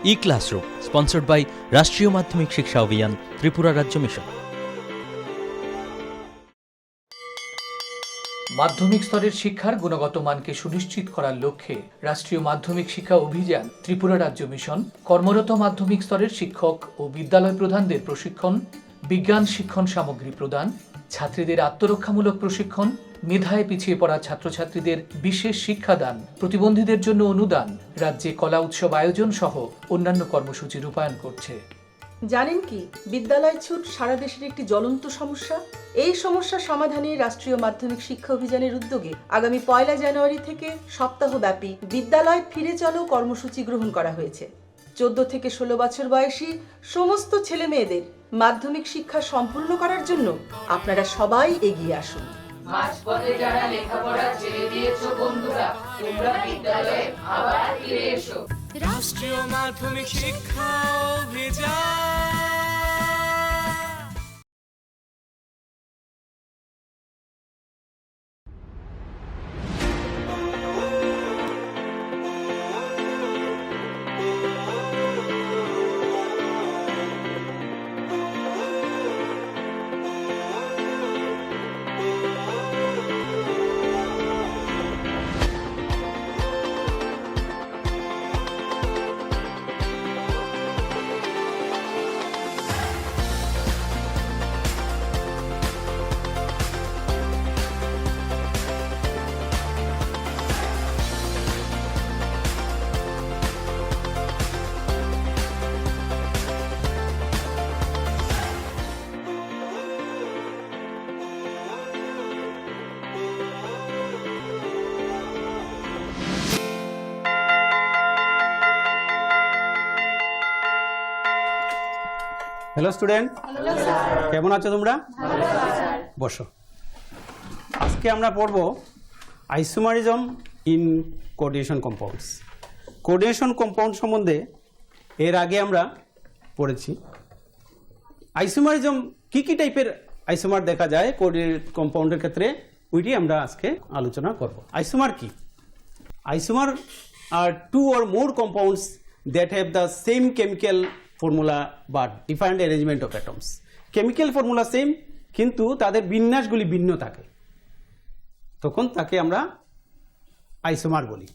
E-Classroom, sponsored by রাষ্ট্রীয় মাধ্যমিক শিক্ষা অভিযান, ত্রিপুরা রাজ্য মিশন। মাধ্যমিক স্তরের শিক্ষার গুণগত মানকে সুনিশ্চিত করার লক্ষ্যে রাষ্ট্রীয় মাধ্যমিক শিক্ষা অভিযান, ত্রিপুরা রাজ্য মিশন কর্মরত মাধ্যমিক স্তরের শিক্ষক ও বিদ্যালয় প্রধানদের প্রশিক্ষণ, বিজ্ঞান শিক্ষণ সামগ্রী প্রদান, ছাত্রীদের আত্মরক্ষামূলক প্রশিক্ষণ, মেধায় পিছিয়ে পড়া ছাত্রছাত্রীদের বিশেষ শিক্ষাদান, প্রতিবন্ধীদের জন্য অনুদান, রাজ্যে কলা উৎসব আয়োজন সহ অন্যান্য কর্মসূচি রূপায়ণ করছে। জানেন কি, বিদ্যালয় ছুট সারা দেশের একটি জ্বলন্ত সমস্যা। এই সমস্যা সমাধানে রাষ্ট্রীয় মাধ্যমিক শিক্ষা অভিযানের উদ্যোগে আগামী 1 জানুয়ারি থেকে সপ্তাহব্যাপী বিদ্যালয় ফিরে চলো কর্মসূচি গ্রহণ করা হয়েছে। 14 থেকে 16 বছর বয়সী সমস্ত ছেলে মেয়েদের মাধ্যমিক শিক্ষা সম্পূর্ণ করার জন্য আপনারা সবাই এগিয়ে আসুন। মাঝপথে যারা লেখাপড়া ছেড়ে দিয়েছো বন্ধুরা, তোমরা বিদ্যালয়ে আবার ফিরে এসো। রাষ্ট্রীয় মাধ্যমিক শিক্ষা অভিযান। হ্যালো স্টুডেন্ট, কেমন আছো তোমরা? বসো। আজকে আমরা পড়ব isomerism in coordination compounds. Coordination compound সম্বন্ধে এর আগে আমরা পড়েছি। আইসোমারিজম কি কি টাইপের আইসোমার দেখা যায় কোঅর্ডিনেট কম্পাউন্ডের ক্ষেত্রে, ওইটি আমরা আজকে আলোচনা করব। আইসোমার কি? Isomer are two or more compounds that have the same chemical formula বা different arrangement of atoms. Chemical formula same, কিন্তু তাদের বিন্যাসগুলি ভিন্ন থাকে, তখন তাকে আমরা আইসোমার বলি।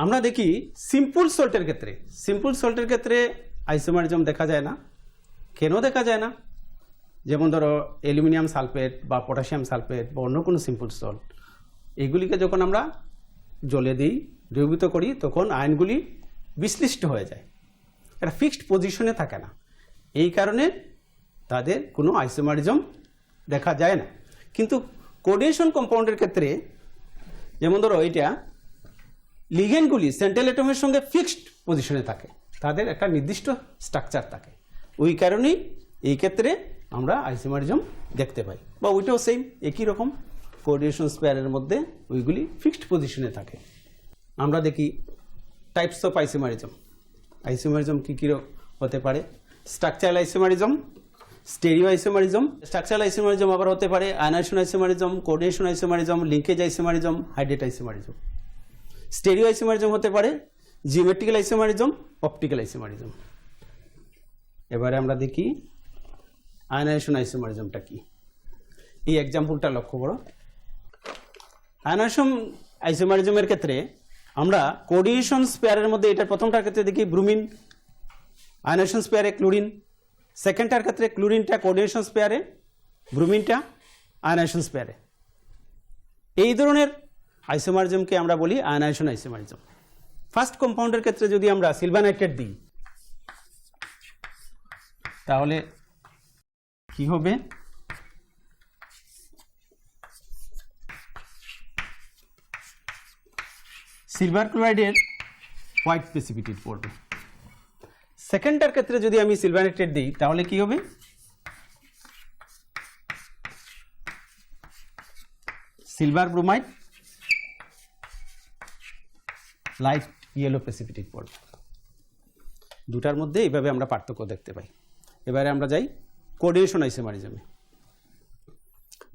আমরা দেখি সিম্পল সল্টের ক্ষেত্রে আইসোমারিজম দেখা যায় না। কেন দেখা যায় না? যেমন ধরো অ্যালুমিনিয়াম সালফেট বা পটাশিয়াম সালফেট বা অন্য কোনো সিম্পল সল্ট, এগুলিকে যখন আমরা জলে দিই, দ্রবীভূত করি, তখন আয়নগুলি বিশ্লিষ্ট হয়ে যায়, এটা ফিক্সড পজিশনে থাকে না। এই কারণে তাদের কোনো আইসোমারিজম দেখা যায় না। কিন্তু কোঅর্ডিনেশন কম্পাউন্ডের ক্ষেত্রে, যেমন ধরো এইটা, লিগেন্ডগুলি সেন্ট্রাল অ্যাটমের সঙ্গে ফিক্সড পজিশনে থাকে, তাদের একটা নির্দিষ্ট স্ট্রাকচার থাকে। ওই কারণেই এই ক্ষেত্রে আমরা আইসোমারিজম দেখতে পাই। বা ওইটাও সেম, একই রকম, কোঅর্ডিনেশন স্পেয়ারের মধ্যে ওইগুলি ফিক্সড পজিশনে থাকে। আমরা দেখি টাইপস অফ আইসোমারিজম। আইসোমারিজম কি কি হতে পারে? Structural isomerism, stereo isomerism. Structural isomerism আবার হতে পারে ionisation isomerism, coordination isomerism, linkage isomerism, hydrate isomerism. Stereo isomerism হতে পারে জিওমেট্রিক্যাল আইসোমারিজম, অপটিক্যাল আইসোমারিজম। এবারে আমরা দেখি আয়নাইজেশন আইসোমারিজমটা কি। এই এক্সাম্পলটা লক্ষ্য করো। আয়নাইজেশন আইসোমারিজমের ক্ষেত্রে আমরা কোঅর্ডিনেশন স্পেয়ারের মধ্যে, এটার প্রথমটার ক্ষেত্রে দেখি ব্রুমিন আয়নাইজেশন স্পেয়ারে ক্লোরিন, সেকেন্ডটার ক্ষেত্রে ক্লোরিনটা কোঅর্ডিনেশন স্পেয়ারে, ব্রুমিনটা আয়নাইজেশন স্পেয়ারে। এই ধরনের আইসোমারিজমকে আমরা বলি আয়নাইজেশন আইসোমারিজম। ফার্স্ট কম্পাউন্ডের ক্ষেত্রে যদি আমরা সিলভার নাইট্রেট দিই, তাহলে কি হবে? সিলভার ক্লোরাইডের হোয়াইট প্রেসিপিটেট পড়বে। সেকেন্ডটার ক্ষেত্রে যদি আমি সিলভার নাইট্রেট দিই, তাহলে কি হবে? Silver bromide light yellow precipitate পড়বে। দুটার মধ্যে এইভাবে আমরা পার্থক্য দেখতে পাই। এবারে আমরা যাই কোঅর্ডিনেশন আইসোমারিজমে।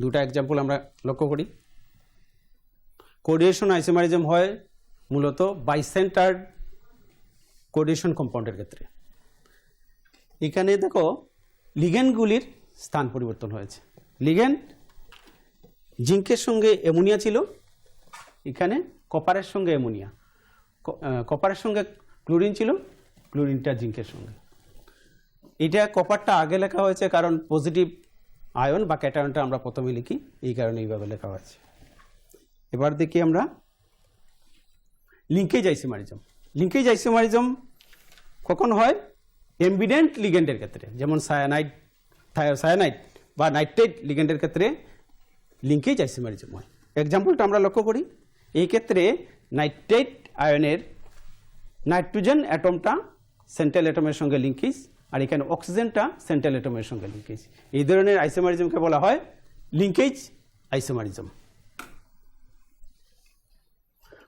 দুটা এক্সাম্পল আমরা লক্ষ্য করি। কোঅর্ডিনেশন আইসোমারিজম হয় মূলত বাইসেন্টার্ড কোডিনেশন কম্পাউন্ডের ক্ষেত্রে। এখানে দেখো লিগ্যান্ডগুলির স্থান পরিবর্তন হয়েছে। লিগ্যান্ড জিঙ্কের সঙ্গে অ্যামোনিয়া ছিল, এখানে কপারের সঙ্গে অ্যামোনিয়া, কপারের সঙ্গে ক্লোরিন ছিল, ক্লোরিনটা জিঙ্কের সঙ্গে। এটা কপারটা আগে লেখা হয়েছে কারণ পজিটিভ আয়ন বা ক্যাটায়নটা আমরা প্রথমে লিখি, এই কারণে এইভাবে লেখা হয়েছে। এবার দেখি আমরা লিঙ্কেজ আইসোমারিজম। লিঙ্কেজ আইসোমারিজম কখন হয়? এমবিডেন্ট লিগ্যান্ডের ক্ষেত্রে, যেমন সায়ানাইড, থায়োসায়ানাইড বা নাইট্রেট লিগ্যান্ডের ক্ষেত্রে লিঙ্কেজ আইসোমারিজম হয়। এক্সাম্পলটা আমরা লক্ষ্য করি, এই ক্ষেত্রে নাইট্রেট আয়নের নাইট্রোজেন অ্যাটমটা সেন্ট্রাল অ্যাটমের সঙ্গে লিঙ্কেজ, আর এখানে অক্সিজেনটা সেন্ট্রাল অ্যাটমের সঙ্গে লিঙ্কেজ। এই ধরনের আইসোমারিজমকে বলা হয় linkage isomerism.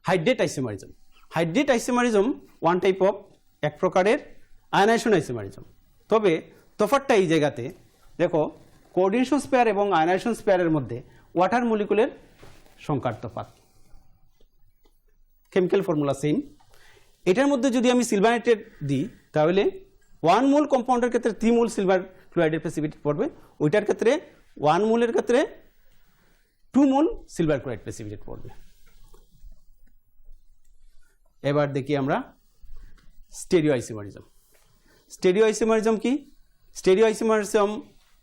Hydrate isomerism. Hydrate isomerism one type of, এক প্রকারের আয়নাইজেশন আইসোমারিজম। তবে তফাৎটা এই জায়গাতে দেখো, কোঅর্ডিনেশন স্পেয়ার এবং আয়নাইজেশন স্পেয়ারের মধ্যে ওয়াটার মলিকুলের সংখ্যার তফাৎ। Chemical formula same. এটার মধ্যে যদি আমি সিলভার নাইট্রেট দিই তাহলে 1 মোল কম্পাউন্ডের ক্ষেত্রে 3 মোল সিলভার ক্লোরাইডের প্রেসিপিটেট পড়বে, ওইটার ক্ষেত্রে 1 মোলের ক্ষেত্রে 2 মোল সিলভার ক্লোরাইড প্রেসিপিটেট পড়বে। এবার দেখি আমরা স্টেরিও আইসোমারিজম। স্টেরিও আইসোমারিজম কি? Stereo isomerism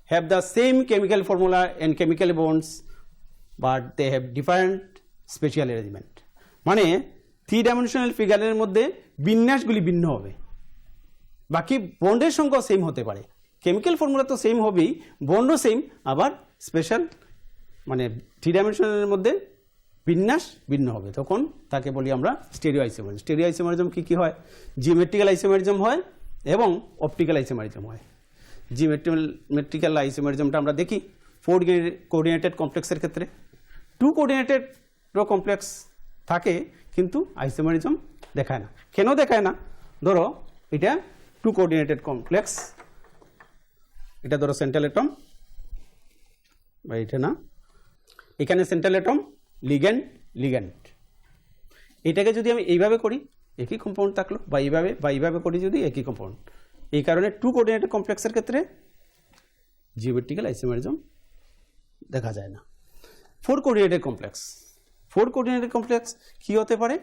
have the same chemical formula and chemical bonds but they have different spatial arrangement. মানে 3 ডাইমেনশনাল ফিগারের মধ্যে বিন্যাসগুলি ভিন্ন হবে, বাকি বন্ডের সংখ্যা সেম হতে পারে। কেমিক্যাল ফর্মুলা তো সেম হবেই, বন্ডও সেম, আবার স্পেশাল মানে 3 ডাইমেনশনের মধ্যে বিন্যাস ভিন্ন হবে, তখন তাকে বলি আমরা স্টেরিও আইসোমারিজম। স্টেরিও আইসোমারিজম কি কি হয়? জিওমেট্রিক্যাল আইসোমারিজম হয় এবং অপটিক্যাল আইসোমারিজম হয়। জিওমেট্রিক্যাল আইসোমারিজমটা আমরা দেখি 4 কোঅর্ডিনেটেড কমপ্লেক্সের ক্ষেত্রে। 2 কোঅর্ডিনেটেড কমপ্লেক্স থাকে কিন্তু আইসোমারিজম দেখায় না। কেন দেখায় না? ধরো এটা 2 কোঅর্ডিনেটেড কমপ্লেক্স, এটা ধরো সেন্ট্রাল অ্যাটম, বা এটা না, এখানে সেন্ট্রাল অ্যাটম, লিগ্যান্ড, লিগ্যান্ড। এটাকে যদি আমি এইভাবে করি একই কম্পাউন্ড থাকলো, বা এইভাবে করি যদি একই কম্পাউন্ড। এই কারণে 2 কোঅর্ডিনেটেড কমপ্লেক্সের ক্ষেত্রে জিওমেট্রিক্যাল আইসোমারিজম দেখা যায় না। 4 কোঅর্ডিনেটেড কমপ্লেক্স। 4 কোঅর্ডিনেটেড কমপ্লেক্স কি হতে পারে?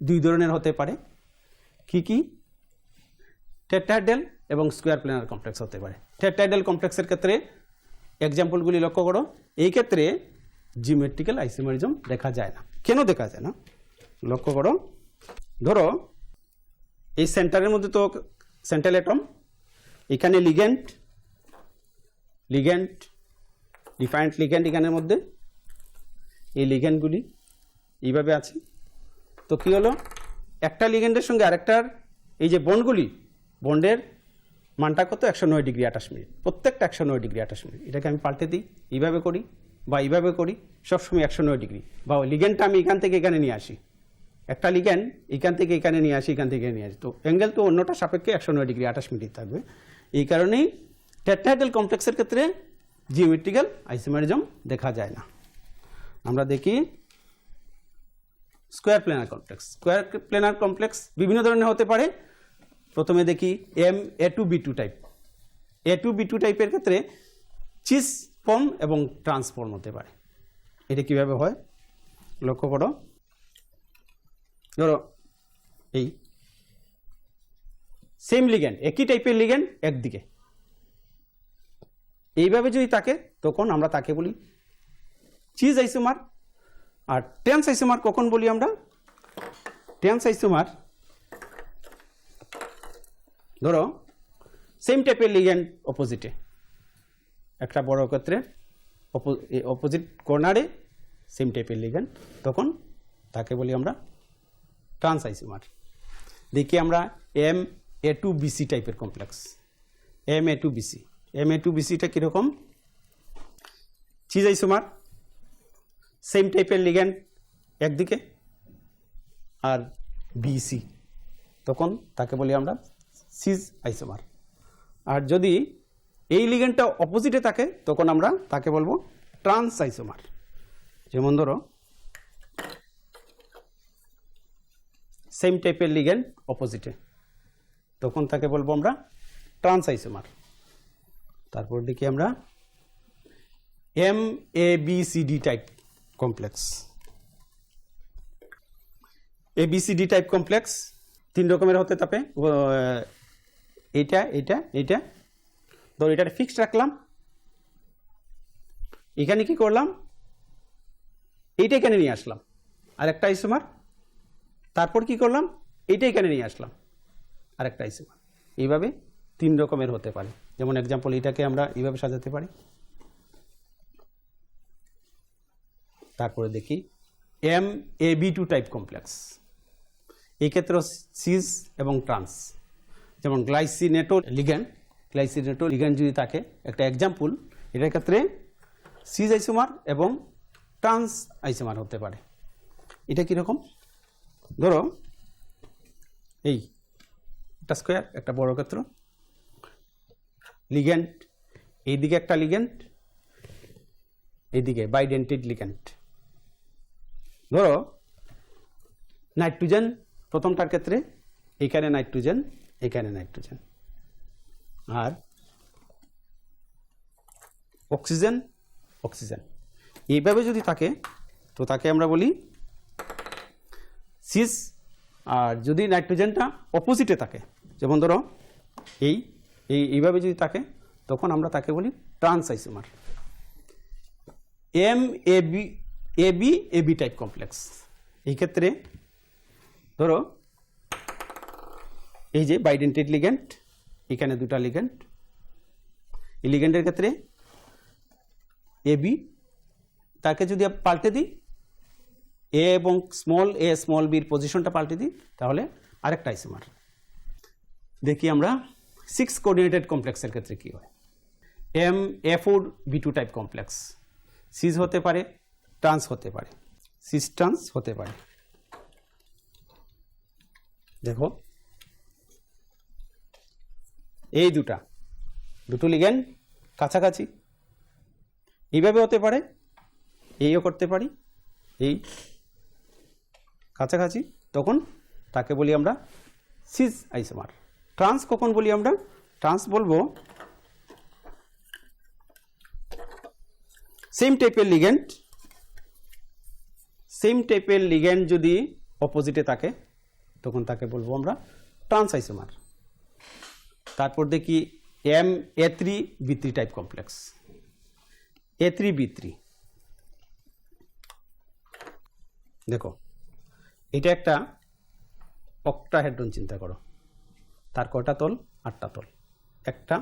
2 ধরনের হতে পারে। কি কি? টেট্রাহেড্রাল এবং স্কোয়ার প্ল্যানার কমপ্লেক্স হতে পারে। টেট্রাহেড্রাল কমপ্লেক্সের ক্ষেত্রে এক্সাম্পলগুলি লক্ষ্য করো, এই ক্ষেত্রে জিওমেট্রিক্যাল আইসোমারিজম দেখা যায় না। কেন দেখা যায় না লক্ষ্য করো। ধরো এই সেন্টারের মধ্যে তো সেন্ট্রাল অ্যাটম, এখানে লিগ্যান্ড, লিগ্যান্ড, ডিফারেন্ট লিগ্যান্ড এখানের মধ্যে, এই লিগ্যান্ডগুলি এইভাবে আছে। তো কি হলো, একটা লিগ্যান্ডের সঙ্গে আরেকটার এই যে বন্ডগুলি, বন্ডের মানটা কত? 109 ডিগ্রি 28 মিনিট, প্রত্যেকটা 109 ডিগ্রি 28 মিনিট। এটাকে আমি পাল্টে দিই, এইভাবে করি বা এইভাবে করি, সবসময় 109 ডিগ্রি। বা লিগ্যান্ডটা আমি এখান থেকে এখানে নিয়ে আসি, একটা লিগ্যান্ড এখান থেকে এখানে নিয়ে আসি, এখান থেকে নিয়ে আসি, তো অ্যাঙ্গেল তো অন্যটা সাপেক্ষে 109 ডিগ্রি 28 মিনিট থাকবে। এই কারণেই টেট্রাহেড্রাল কমপ্লেক্সের ক্ষেত্রে জিওমেট্রিক্যাল আইসোমারিজম দেখা যায় না। আমরা দেখি square planar complex. Square planar complex বিভিন্ন ধরনের হতে পারে। প্রথমে দেখি A2B2 টাইপ। A2B2 টাইপের ক্ষেত্রে চিজ ফর্ম এবং ট্রান্সফর্ম হতে পারে। এটা কিভাবে হয় লক্ষ্য করো। ধরো এই সেম লিগ্যান্ড, একই টাইপের লিগ্যান্ড একদিকে, এইভাবে যদি থাকে তখন আমরা তাকে বলি চিজ আইসোমার। আর ট্রান্স আইসোমার কখন বলি আমরা? ট্রান্স আইসোমার ধরো সেম টাইপের লিগ্যান্ড অপোজিটে, একটা বড় ক্ষেত্রে অপোজিট কর্নারে সেম টাইপের লিগ্যান্ড, তখন তাকে বলি আমরা ট্রান্স আইসোমার। দেখি আমরা MA2BC টাইপের কমপ্লেক্স। MA2BCটা কীরকম? চিজ আইসোমার, সেম টাইপের লিগ্যান্ড একদিকে আর BC, তখন তাকে বলি আমরা সিজ আইসোমার। আর যদি এই লিগ্যান্ডটা অপোজিটে থাকে তখন আমরা তাকে বলবো ট্রান্স আইসোমার। যেমন ধরো সেম টাইপের লিগ্যান্ড অপোজিটে, তখন তাকে বলবো আমরা ট্রান্স আইসোমার। তারপর দেখি আমরা MABCD type complex. ABCD type complex 3 রকমের হতে পারে। এইটা ধর এটা ফিক্সড রাখলাম, এখানে কি করলাম, এইটা এখানে নিয়ে আসলাম আরেকটা আইসোমার, তারপর কি করলাম, এইটা এখানে নিয়ে আসলাম আরেকটা আইসোমার। এইভাবে 3 রকমের হতে পারে। যেমন এক্সাম্পল এটাকে আমরা এইভাবে সাজাতে পারি। তারপরে দেখি MAB2 টাইপ কমপ্লেক্স। এই ক্ষেত্রে সিস এবং ট্রান্স, যেমন গ্লাইসিনেটো লিগ্যান্ড যদি থাকে, একটা এক্সাম্পল, এটার ক্ষেত্রে সিস আইসোমার এবং ট্রান্স আইসোমার হতে পারে। এটা কীরকম, ধরো এই একটা স্কোয়ার, একটা বড় ক্ষেত্র, লিগ্যান্ড এইদিকে একটা লিগ্যান্ড, এইদিকে বাইডেন্টেড লিগ্যান্ড। ধরো নাইট্রোজেন প্রথমটার ক্ষেত্রে এখানে নাইট্রোজেন, এখানে নাইট্রোজেন, আর অক্সিজেন অক্সিজেন, এইভাবে যদি থাকে তো তাকে আমরা বলি সিস। আর যদি নাইট্রোজেনটা অপোজিটে থাকে, যেমন ধরো এইভাবে যদি থাকে, তখন আমরা তাকে বলি trans isomer. MAB type complex. এই ক্ষেত্রে ধরো এই যে বাইডেন্টেড লিগ্যান্ড, এখানে 2টা লিগ্যান্ড, এই লিগ্যান্ডের ক্ষেত্রে AB, তাকে যদি পাল্টে দিই, A এবং স্মল বির পজিশনটা পাল্টে দিই, তাহলে আরেকটা আইসোমার। দেখি আমরা 6 কোঅর্ডিনেটেড কমপ্লেক্সের ক্ষেত্রে কি হয়। MA4B2 type complex. সিস হতে পারে, ট্রান্স হতে পারে, সিস ট্রান্স হতে পারে। দেখো এই দুটো লিগ্যান্ড কাছাকাছি, এইভাবে হতে পারে, এইও করতে পারি, এই কাছাকাছি, তখন তাকে বলি আমরা সিস আইসোমার। ট্রান্স কখন বলি আমরা, ট্রান্স বলবো সেম টাইপের লিগ্যান্ড যদি অপোজিটে থাকে, তখন তাকে বলবো আমরা ট্রান্স আইসোমার। তারপর দেখি MA3B3 টাইপ কমপ্লেক্স। A3B3, দেখো এটা একটা অক্টাহেড্রন চিন্তা করো, তার কয়টা তল, 8টা তল, 1টা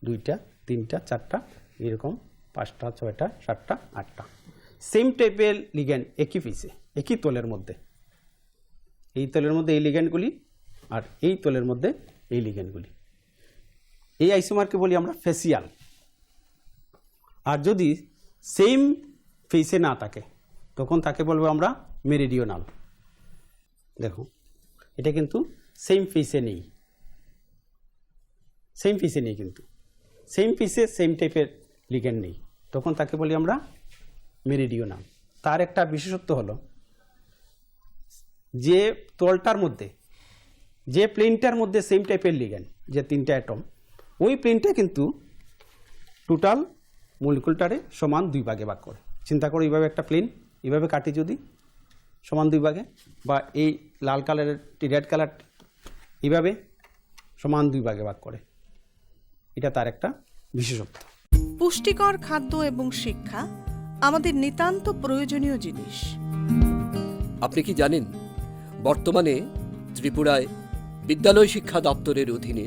2টা 3টা 4টা এরকম 5টা 6টা 7টা 8টা। সেম টাইপের লিগ্যান্ড একই পিসে, একই তলের মধ্যে, এই তলের মধ্যে এই লিগ্যান্ডগুলি, আর এই তলের মধ্যে এই লিগ্যান্ডগুলি। এই আইসোমারকে বলি আমরা ফেসিয়াল। আর যদি সেম ফেসে না থাকে, তখন তাকে বলবো আমরা মেরিডিওনাল। দেখো এটা কিন্তু সেম ফেসে নেই, কিন্তু সেম ফেসে সেম টাইপের লিগ্যান্ড নেই, তখন তাকে বলি আমরা মেরিডিওনাল। তার একটা বিশেষত্ব হলো যে তলটার মধ্যে, যে প্লেনটার মধ্যে সেম টাইপের লিগ্যান্ড, যে 3টা অ্যাটম, ওই প্লেনটা কিন্তু টোটাল মলিকুলটারে সমান 2 ভাগে ভাগ করে। চিন্তা করো এইভাবে একটা প্লেন এইভাবে কাটি যদি সমান 2 ভাগে, বা এই লাল কালারের রেড কালার এইভাবে সমান 2 ভাগে ভাগ করে, এটা তার একটা বিশেষত্ব। পুষ্টিকর খাদ্য এবং শিক্ষা আমাদের নিতান্ত প্রয়োজনীয় জিনিস। আপনি কি জানেন, বর্তমানে ত্রিপুরায় বিদ্যালয় শিক্ষা দপ্তরের অধীনে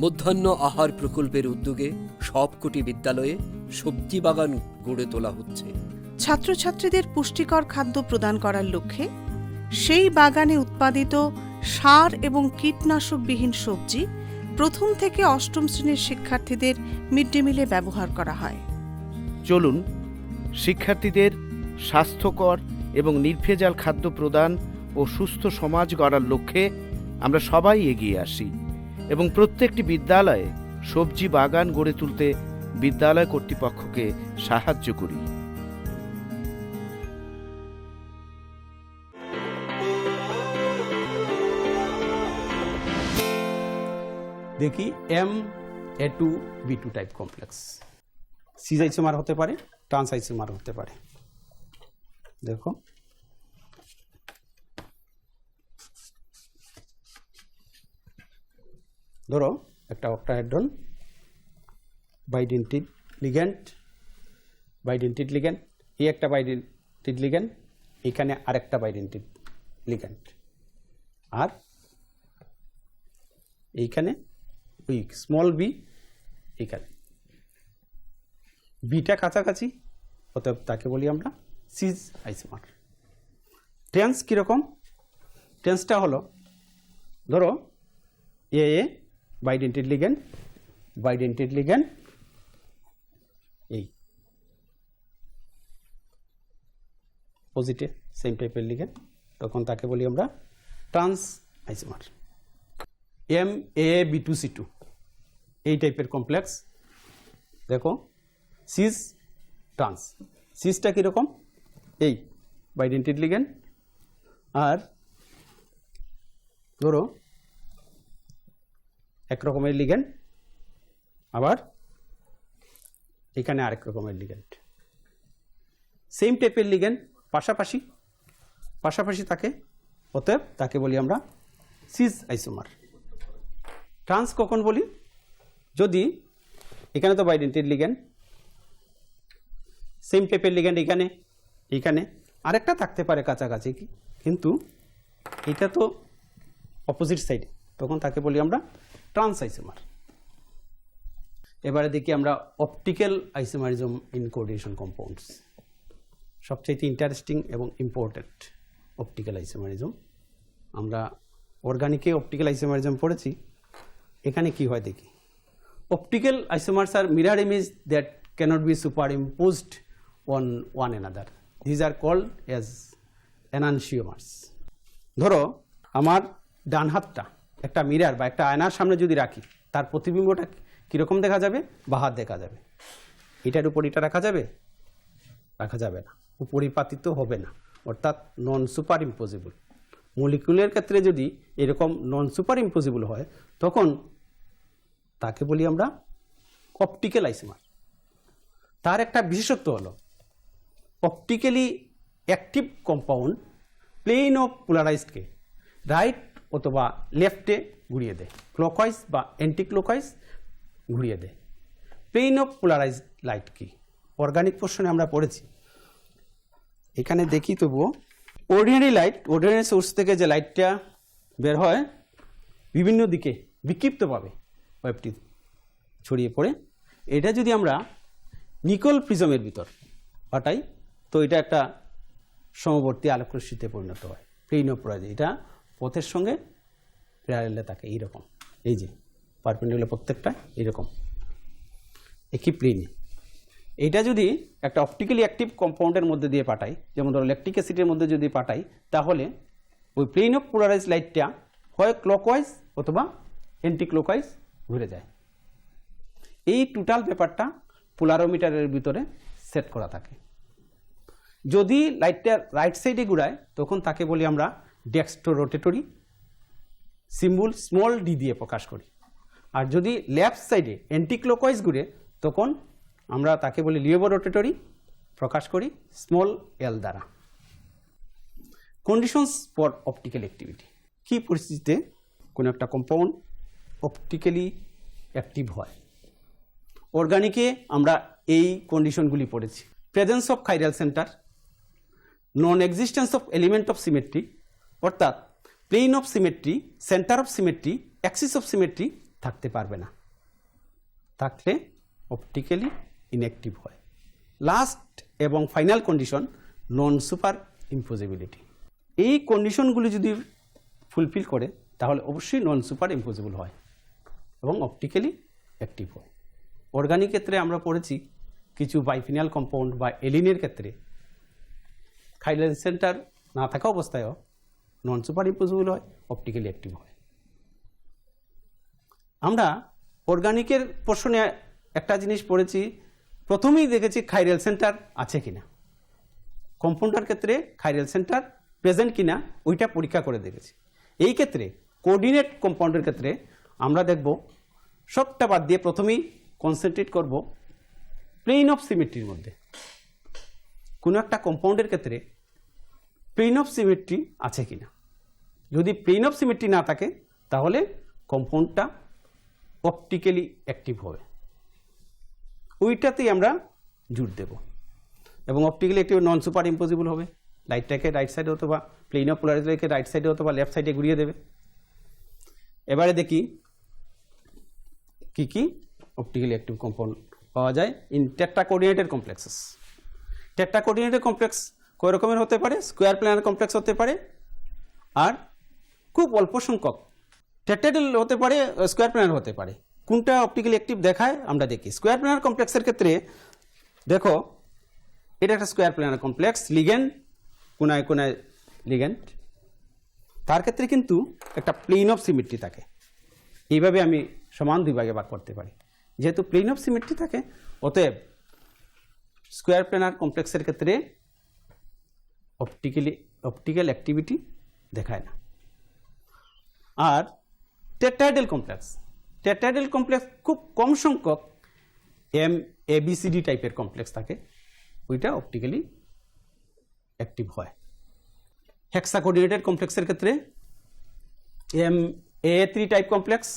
মধ্যাহ্ন আহার প্রকল্পের উদ্যোগে সবকটি বিদ্যালয়ে সবজি বাগান গড়ে তোলা হচ্ছে। ছাত্রছাত্রীদের পুষ্টিকর খাদ্য প্রদান করার লক্ষ্যে সেই বাগানে উৎপাদিত সার এবং কীটনাশকবিহীন সবজি প্রথম থেকে 8ম শ্রেণীর শিক্ষার্থীদের মিড ডে মিলে ব্যবহার করা হয়। চলুন শিক্ষার্থীদের স্বাস্থ্যকর এবং নির্ভেজাল খাদ্য প্রদান ও সুস্থ সমাজ গড়ার লক্ষ্যে আমরা সবাই এগিয়ে আসি এবং প্রত্যেকটি বিদ্যালয়ে সবজি বাগান গড়ে তুলতে বিদ্যালয় কর্তৃপক্ষকে সাহায্য করি। দেখি MA2B2 type complex. Cis isomer হতে পারে, ট্রান্স আইসোমার হতে পারে। দেখো ধরো একটা অক্টাহেড্রন বাইডেন্টিড লিগ্যান্ড, এই একটা বাইডেন্টিড লিগ্যান্ড, এখানে আরেকটা বাইডেন্টিড লিগ্যান্ড, আর এইখানে ওই স্মল বি, এইখানে বিটা কাছাকাছি, অতএব তাকে বলি আমরা সিস আইসোমার। টেন্স কীরকম? টেন্সটা হলো ধরো এ বাইডেন্টিড লিগ্যান্ড এই পজিটিভ সেম টাইপের লিগ্যান্ড, তখন তাকে বলি আমরা ট্রান্স আইসোমার। MAB2C2 এই টাইপের কমপ্লেক্স, দেখো সিস ট্রান্স। সিসটা কীরকম? এই বাইডেন্টিড লিগ্যান্ড, আর ধরো এক রকমের লিগ্যান্ড, আবার এখানে আরেক রকমের লিগ্যান্ড, সেম টাইপের লিগ্যান্ড পাশাপাশি থাকে, অতএব তাকে বলি আমরা সিস আইসোমার। ট্রান্স কখন বলি? যদি এখানে তো বাইডেন্টিড লিগ্যান্ড, সেম টাইপের লিগ্যান্ড এখানে আরেকটা থাকতে পারে কাছাকাছি, কিন্তু এটা তো অপোজিট সাইডে, তখন তাকে বলি আমরা ট্রান্স আইসোমার। এবারে দেখি আমরা optical isomerism in coordination compounds, সবচেয়ে ইন্টারেস্টিং এবং ইম্পর্টেন্ট অপটিক্যাল আইসোমারিজম। আমরা অর্গানিকে অপটিক্যাল আইসোমারিজম পড়েছি, এখানে কি হয় দেখি। Optical isomers are mirror image that cannot be superimposed on one another. These are called as enantiomers. ধরো আমার ডান হাতটা একটা মিরর বা একটা আয়নার সামনে যদি রাখি, তার প্রতিবিম্বটা কীরকম দেখা যাবে? বাহাত দেখা যাবে। এটার উপর এটা রাখা যাবে না, উপরিপাতিত হবে না, অর্থাৎ নন সুপার ইম্পোজিবল। মলিকুলের ক্ষেত্রে যদি এরকম নন সুপার ইম্পোজিবল হয়, তখন তাকে বলি আমরা অপটিক্যাল আইসোমার। তার একটা বিশেষত্ব হলো optically active compound plane of পোলারাইজডকে রাইট অথবা লেফটে ঘুরিয়ে দেয়, ক্লকওয়াইজ বা অ্যান্টি ক্লকওয়াইজ ঘুরিয়ে দেয়। প্লেন অফ পোলারাইজড লাইট কি অর্গানিক পোর্শনে আমরা পড়েছি, এখানে দেখি তবুও। অর্ডিনারি সোর্স থেকে যে লাইটটা বের হয় বিভিন্ন দিকে বিক্ষিপ্তভাবে ওয়েবটি ছড়িয়ে পড়ে, এটা যদি আমরা নিকল প্রিজমের ভিতর পাঠাই, তো এটা একটা সমবর্তী আলোকরশ্মিতে পরিণত হয়, প্লেন অফ পোলারাইজড। এটা পথের সঙ্গে প্যারালালে থাকে, এইরকম, এই যে পারপেন্ডিকুলার প্রত্যেকটা এইরকম একই প্লেনে। এটা যদি একটা অপটিক্যালি অ্যাক্টিভ কম্পাউন্ডের মধ্যে দিয়ে পাঠাই, যেমন ধরো ল্যাকটিক অ্যাসিডের মধ্যে যদি পাঠাই, তাহলে ওই প্লেন অফ পোলারাইজড লাইটটা হয় ক্লকওয়াইজ অথবা অ্যান্টি ক্লকওয়াইজ ঘুরে যায়। এই টোটাল ব্যাপারটা পোলারোমিটারের ভিতরে সেট করা থাকে। যদি লাইটটা রাইট সাইডে ঘুরায়, তখন তাকে বলি আমরা ডেক্সট্রো রোটেটরি, সিম্বল স্মল ডি দিয়ে প্রকাশ করি। আর যদি লেফট সাইডে অ্যান্টি ক্লকওয়াইজ ঘুরে, তখন আমরা তাকে বলি লিয়েবো রোটেটরি, প্রকাশ করি স্মল এল দ্বারা। কন্ডিশনস ফর অপটিক্যাল অ্যাক্টিভিটি, কী পরিস্থিতিতে কোনো একটা কম্পাউন্ড অপটিক্যালি অ্যাক্টিভ হয়? অর্গানিকে আমরা এই কন্ডিশনগুলি পড়েছি। Presence of chiral centre, non existence of element of symmetry, অর্থাৎ plane of symmetry, centre of symmetry, axis of symmetry থাকতে পারবে না, থাকলে অপটিক্যালি ইনঅ্যাক্টিভ হয়। লাস্ট এবং final condition non superimposability. এই কন্ডিশনগুলি যদি ফুলফিল করে, তাহলে অবশ্যই নন সুপার ইম্পোজিবল হয় এবং অপটিক্যালি অ্যাক্টিভ হয়। অর্গানিক ক্ষেত্রে আমরা পড়েছি কিছু বাইফিনাল কম্পাউন্ড বা এলিনের ক্ষেত্রে কাইরাল সেন্টার না থাকা অবস্থায়ও নন সুপার ইম্পোজিবল হয়, অপটিক্যালি অ্যাক্টিভ হয়। আমরা অর্গানিকের পোর্শনে একটা জিনিস পড়েছি, প্রথমেই দেখেছি কাইরাল সেন্টার আছে কিনা। কম্পাউন্ডার ক্ষেত্রে কাইরাল সেন্টার প্রেজেন্ট কিনা ওইটা পরীক্ষা করে দেখেছি। এই ক্ষেত্রে কোঅর্ডিনেট কম্পাউন্ডের ক্ষেত্রে আমরা দেখব সবটা বাদ দিয়ে প্রথমেই কনসেন্ট্রেট করব প্লেন অফ সিমেট্রির মধ্যে। কোনো একটা কম্পাউন্ডের ক্ষেত্রে প্লেন অফ সিমেট্রি আছে কিনা। যদি প্লেন অফ সিমেট্রি না থাকে তাহলে কম্পাউন্ডটা অপটিক্যালি অ্যাক্টিভ হবে, ওইটাতেই আমরা জোর দেব। এবং optically active non super impossible হবে, লাইটটাকে রাইট সাইডে অথবা প্লেন অফ পোলারিটিকে রাইট সাইডে অথবা লেফট সাইডে ঘুরিয়ে দেবে। এবারে দেখি কি কি অপটিক্যালি অ্যাক্টিভ কম্পাউন্ড পাওয়া যায় ইন টেট্রাকোঅর্ডিনেটেড কমপ্লেক্সেস। টেট্রাকোঅর্ডিনেটেড কমপ্লেক্স কয় রকমের হতে পারে? স্কোয়ার প্ল্যানার কমপ্লেক্স হতে পারে, আর খুব অল্প সংখ্যক টেট্রাহেড্রাল হতে পারে, স্কোয়ার প্ল্যানার হতে পারে। কোনটা অপটিক্যালি অ্যাক্টিভ দেখায় আমরা দেখি। স্কোয়ার প্ল্যানার কমপ্লেক্সের ক্ষেত্রে দেখো এটা একটা স্কোয়ার প্ল্যানার কমপ্লেক্স, লিগ্যান্ড কোনায় কোনায় লিগ্যান্ড, তার ক্ষেত্রে কিন্তু একটা প্লেন অফ সিমেট্রি থাকে। এইভাবে আমি সমান দুই ভাগে ভাগ করতে পারি। যেহেতু প্লেন অফ সিমেট্রি থাকে অতএব স্কোয়ার প্ল্যানার কমপ্লেক্সের ক্ষেত্রে অপটিক্যাল অ্যাক্টিভিটি দেখায় না। আর টেট্রাহেড্রাল কমপ্লেক্স খুব কম সংখ্যক ABCD টাইপের কমপ্লেক্স থাকে, ওইটা অপটিক্যালি অ্যাক্টিভ হয়। হেক্সাকোঅর্ডিনেটেড কমপ্লেক্সের ক্ষেত্রে MA3 type complex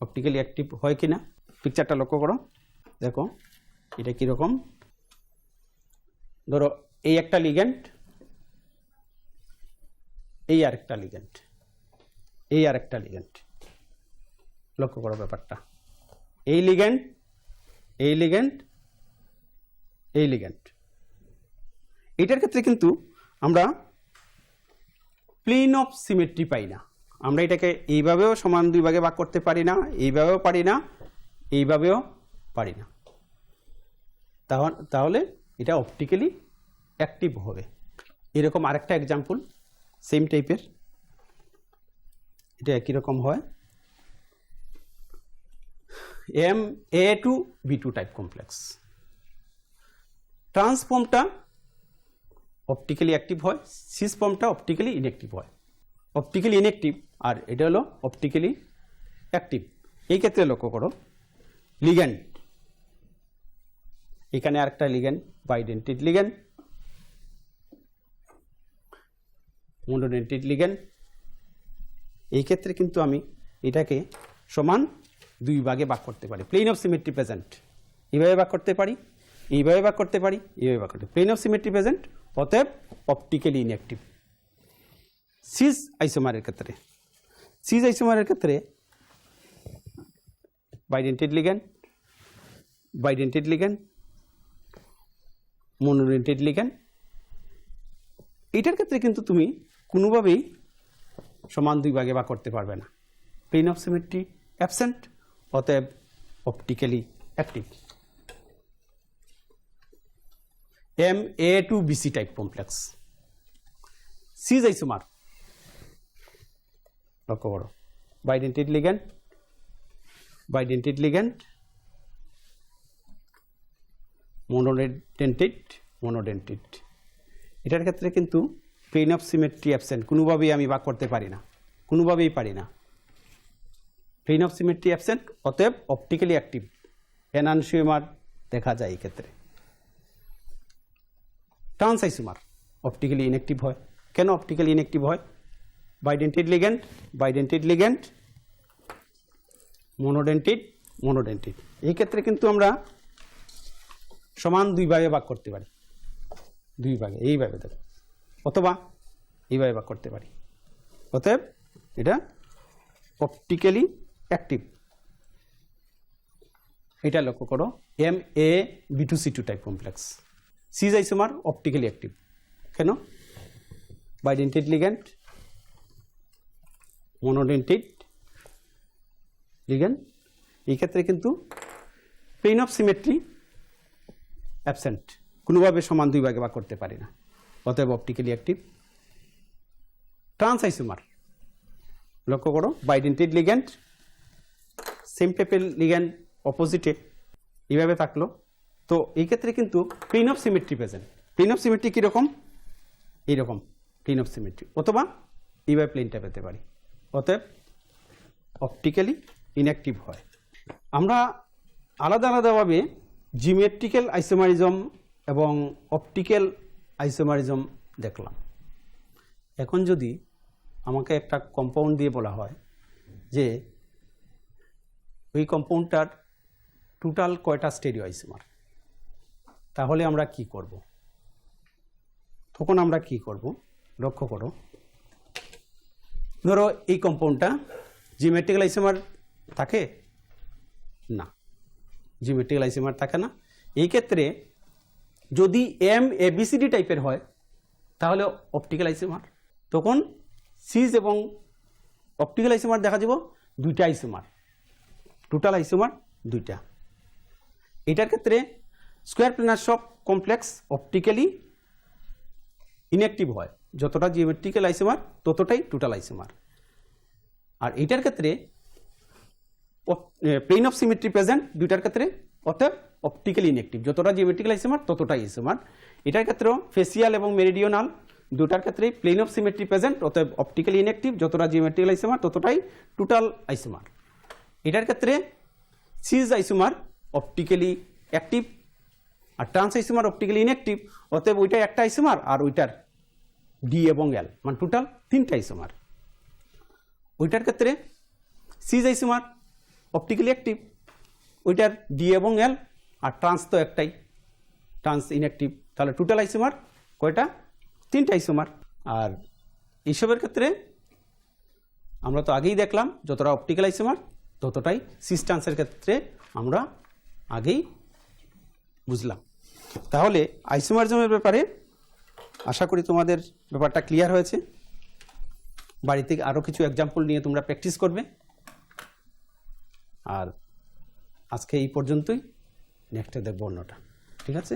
optically active হয় কিনা। পিকচারটা লক্ষ্য করো, দেখো এটা কীরকম। ধরো এই একটা লিগ্যান্ড, এই আরেকটা লিগ্যান্ড, এই আরেকটা লিগ্যান্ড, লক্ষ্য করো ব্যাপারটা। এই লিগ্যান্ড, এই লিগ্যান্ড, এই লিগ্যান্ড, এটার ক্ষেত্রে কিন্তু আমরা প্লেন অফ সিমেট্রি পাই না। আমরা এটাকে এইভাবেও সমান দুই ভাগে ভাগ করতে পারি না, এইভাবেও পারি না, এইভাবেও পারি না। তাহলে এটা অপটিক্যালি অ্যাক্টিভ হবে। এরকম আরেকটা এক্সাম্পল সেম টাইপের, এটা একই রকম হয়। MA2B2 টাইপ কমপ্লেক্স, ট্রান্স ফর্মটা অপটিক্যালি অ্যাক্টিভ হয়, সিস ফর্মটা অপটিক্যালি ইনঅ্যাক্টিভ হয়। অপটিক্যালি ইনঅ্যাক্টিভ আর এটা হলো অপটিক্যালি অ্যাক্টিভ। এই ক্ষেত্রে লক্ষ্য করো লিগ্যান্ড, এখানে আরেকটা লিগ্যান্ড, বাইডেন্টেড লিগ্যান্ড, মনোডেন্টেড লিগ্যান্ড। এই ক্ষেত্রে কিন্তু আমি এটাকে সমান দুই ভাগে ভাগ করতে পারি। প্লেন অফ সিমেট্রি প্রেজেন্ট, এইভাবে ভাগ করতে পারি, এইভাবে ভাগ করতে পারি, এইভাবে ভাগ করতে পারি। প্লেন অফ সিমেট্রি প্রেজেন্ট, অতএব অপটিক্যালি ইনঅ্যাক্টিভ। সিস আইসোমারের ক্ষেত্রে বাইডেন্টেড লিগ্যান্ড, মনোডেন্টেড লিগ্যান্ড, এটার ক্ষেত্রে কিন্তু তুমি কোনোভাবেই সমান দুই ভাগে ভাগ করতে পারবে না। প্লেন অফ সিমেট্রি অ্যাবসেন্ট, অতএব optically active. MA2BC type complex, cis isomer, লক্ষ্য করো বাইডেন্টেড লিগ্যান্ড, মনোডেন্টেড। এটার ক্ষেত্রে কিন্তু প্লেন অফ সিমেট্রি অ্যাবসেন্ট, কোনোভাবেই আমি ভাগ করতে পারি না, কোনোভাবেই পারি না। প্লেন অফ সিমেট্রি অ্যাবসেন্ট, অতএব অপটিক্যালি অ্যাক্টিভ। এনানসিওমার দেখা যায় এই ক্ষেত্রে। ট্রান্স আইসোমার অপটিক্যালি ইনঅ্যাক্টিভ হয়। কেন অপটিক্যালি ইনঅ্যাক্টিভ হয়? বাইডেন্টেড লিগ্যান্ড, মনোডেন্টেড। এই ক্ষেত্রে কিন্তু আমরা সমান দুই ভাগে ভাগ করতে পারি, দুই ভাগে, এইভাবে দেখো, অথবা এইভাবে ভাগ করতে পারি। অতএব এটা অপটিক্যালি অ্যাক্টিভ। এটা লক্ষ্য করো MA2B2C2 type complex, cis isomer optically active. কেন? Bidentate ligand, monodentate ligand. এই ক্ষেত্রে কিন্তু প্লেন অফ সিমেট্রি অ্যাবসেন্ট, কোনোভাবে সমান দুই ভাগে ভাগ করতে পারি না, অতএব অপটিক্যালি অ্যাক্টিভ। ট্রান্স আইসোমার লক্ষ্য করো, বাইডেন্টেড লিগ্যান্ড, সেম টাইপের লিগ্যান্ড অপোজিটে এইভাবে থাকলো, তো এই ক্ষেত্রে কিন্তু plane of symmetry present. Plane of symmetry কীরকম? এইরকম প্লেন অফ সিমেট্রি, অথবা এইভাবে প্লেনটা পেতে পারি, অতএব অপটিক্যালি ইনঅ্যাক্টিভ হয়। আমরা আলাদা আলাদাভাবে জিওমেট্রিক্যাল আইসোমারিজম এবং অপটিক্যাল আইসোমারিজম দেখলাম। এখন যদি আমাকে একটা কম্পাউন্ড দিয়ে বলা হয় যে ওই কম্পাউন্ডটার টোটাল কয়টা স্টেরিও আইসোমার, তাহলে আমরা কি করব? তখন আমরা কি করব? লক্ষ্য করো, ধরো এই কম্পাউন্ডটা জিওমেট্রিক্যাল আইসোমার থাকে না, জিওমেট্রিক্যাল আইসোমার থাকে না। এই ক্ষেত্রে যদি MABCD টাইপের হয় তাহলে অপটিক্যাল আইসোমার, তখন সিজ এবং অপটিক্যাল আইসোমার দেখা যাব দুইটা আইসোমার, টোটাল আইসোমার দুইটা। এটার ক্ষেত্রে স্কোয়ার প্ল্যানার সব কমপ্লেক্স অপটিক্যালি ইনঅ্যাক্টিভ হয়, যতটা জিওমেট্রিক্যাল আইসোমার ততটাই টোটাল আইসোমার। আর এটার ক্ষেত্রে প্লেন অফ সিমেট্রি প্রেজেন্ট দুইটার ক্ষেত্রে, অর্থাৎ অপটিক্যালি ইনঅ্যাক্টিভ, যতটা জিওমেট্রিক্যাল আইসোমার ততটাই আইসোমার। এটার ক্ষেত্রেও ফেসিয়াল এবং মেরিডিওনাল দুটার ক্ষেত্রেই প্লেন অফ সিমেট্রি প্রেজেন্ট, অতএব অপটিক্যালি ইনঅ্যাক্টিভ, যতটা জিওমেট্রিক্যাল আইসোমার ততটাই টোটাল আইসোমার। এটার ক্ষেত্রে সিজ আইসোমার অপটিক্যালি অ্যাক্টিভ আর ট্রান্স আইসোমার অপটিক্যালি ইনঅ্যাক্টিভ, অতএব ওইটা একটা আইসোমার আর ওইটার ডি এবং এল, মানে টোটাল তিনটা আইসোমার। ওইটার ক্ষেত্রে সিজ আইসোমার অপটিক্যালি অ্যাক্টিভ, ওইটার ডি এবং এল, আর ট্রান্স তো একটাই, ট্রান্স ইনঅ্যাক্টিভ, তাহলে টোটাল আইসোমার কয়টা? তিনটা আইসোমার। আর এইসবের ক্ষেত্রে আমরা তো আগেই দেখলাম যতটা অপটিক্যাল আইসোমার ততটাই সিস ট্রান্সের ক্ষেত্রে আমরা আগেই বুঝলাম। তাহলে আইসোমারিজমের ব্যাপারে আশা করি তোমাদের ব্যাপারটা ক্লিয়ার হয়েছে। বাড়িতে আরও কিছু এক্সাম্পল নিয়ে তোমরা প্র্যাকটিস করবে। আর আজকে এই পর্যন্তই, নেক্সটে দেখবো অন্যটা। ঠিক আছে?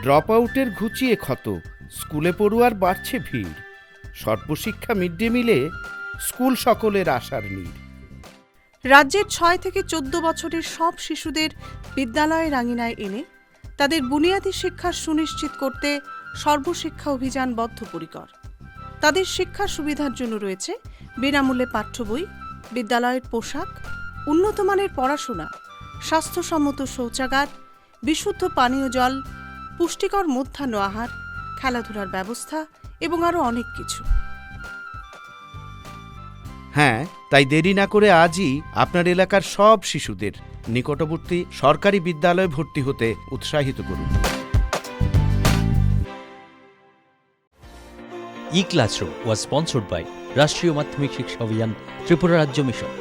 ড্রপ আউটের ঘুচিয়ে ক্ষত, স্কুলে পড়ুয়ার বাড়ছে ভিড়, সর্বশিক্ষা মিড ডে মিলে স্কুল সকলের আশার নীড়। রাজ্যের 6 থেকে 14 বছরের সব শিশুদের বিদ্যালয়ের আঙিনায় এনে তাদের বুনিয়াদী শিক্ষা সুনিশ্চিত করতে সর্বশিক্ষা অভিযান বদ্ধপরিকর। তাদের শিক্ষার সুবিধার জন্য রয়েছে বিনামূল্যে পাঠ্য বই, বিদ্যালয়ের পোশাক, উন্নত মানের পড়াশোনা, স্বাস্থ্যসম্মত শৌচাগার, বিশুদ্ধ পানীয় জল, পুষ্টিকর মধ্যাহ্ন আহার, খেলাধুলার ব্যবস্থা এবং আরও অনেক কিছু। হ্যাঁ, তাই দেরি না করে আজই আপনার এলাকার সব শিশুদের নিকটবর্তী সরকারি বিদ্যালয়ে ভর্তি হতে উৎসাহিত করুন। E-Classroom was sponsored by রাষ্ট্রীয় মাধ্যমিক শিক্ষা অভিযান, ত্রিপুরা রাজ্য মিশন।